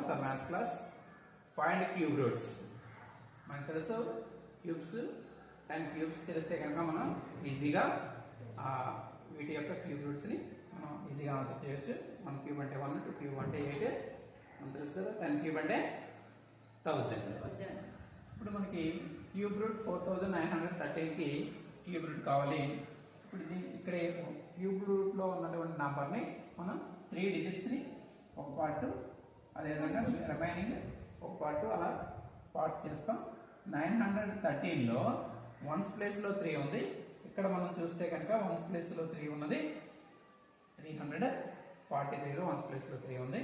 Mass or mass plus find cube roots. మనకు తెలుసు cubes 10 cubes తెలిస్తే కనుక మనం ఈజీగా వీటి యొక్క క్యూబ్ రూట్స్ని మనం ఈజీగా ఆన్సర్ చేయొచ్చు. 1 క్యూబ్ అంటే 1, 2 క్యూబ్ అంటే 8 మనకు తెలుసు కదా. 10 క్యూబ్ అంటే 1000. ఇప్పుడు మనకి క్యూబ్ రూట్ 4913కి క్యూబ్ రూట్ కావాలి. ఇప్పుడు ఇక్కడ క్యూబ్ రూట్లో ఉన్నటువంటి నంబర్ని మనం 3 డిజిట్స్ని ఒక పార్ట్, అదేవిధంగా రిమైనింగ్ ఒక పార్ట్ అలా పార్ట్స్ చేస్తాం. 913లో 1s ప్లేస్లో 3 ఉంది. ఇక్కడ మనం చూస్తే కనుక 1s ప్లేస్లో 3 ఉన్నది. 343లో 1s ప్లేస్లో 3 ఉంది.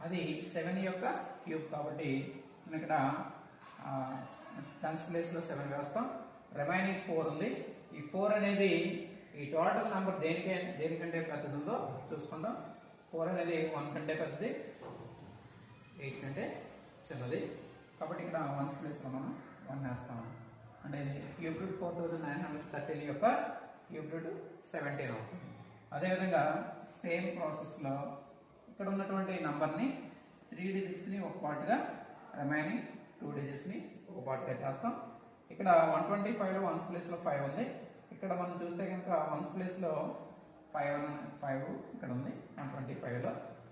అది 7 యొక్క క్యూబ్ కాబట్టి మనం ఇక్కడ 10s ప్లేస్లో 7 వేస్తాం. రిమైనింగ్ 4 ఉంది. ఈ 4 అనేది ఈ టోటల్ నెంబర్ దేనికంటే పెద్దది ఉందో చూసుకుందాం. 4 అనేది 1 కంటే పెద్దది, 8 కంటే చిన్నది. కాబట్టి ఇక్కడ 1s ప్లేస్లో మనం 1 వేస్తాం. అంటే ఇది క్యూబ్ రూట్ 4913 యొక్క క్యూబ్ రూట్ 17 అవుతుంది. అదేవిధంగా సేమ్ ప్రాసెస్లో ఇక్కడ ఉన్నటువంటి నంబర్ని 3 డిజిట్స్ని ఒక పార్ట్గా, రిమైనింగ్ 2 డిజిట్స్ని ఒక పార్ట్గా చేస్తాం. ఇక్కడ 125లో 1s ప్లేస్లో 5 ఉంది. ఇక్కడ మనం చూస్తే కనుక 1s ప్లేస్లో 5 ఇక్కడ ఉంది. 125లో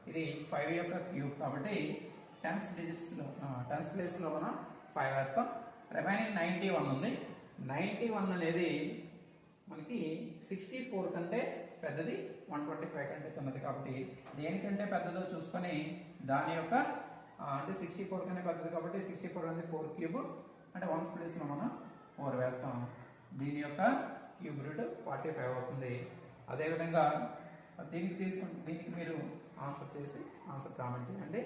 ఇది 5 యొక్క క్యూబ్ కాబట్టి 10s ప్లేస్లో మనం 5 వేస్తాం. రిమైనింగ్ 91 ఉంది. 91 అనేది మనకి 64 కంటే పెద్దది, 125 కంటే చిన్నది. కాబట్టి దేనికంటే పెద్దదో చూసుకొని దాని యొక్క అంటే 64 కంటే పెద్దది కాబట్టి 64 అనేది 4 క్యూబ్ అంటే 1s ప్లేస్లో మనం 4 వేస్తాం. దీని యొక్క క్యూబ్ రూట్ 45 అవుతుంది. అదేవిధంగా దీనికి మీరు ఆన్సర్ చేసి ఆన్సర్ కామెంట్ చేయండి.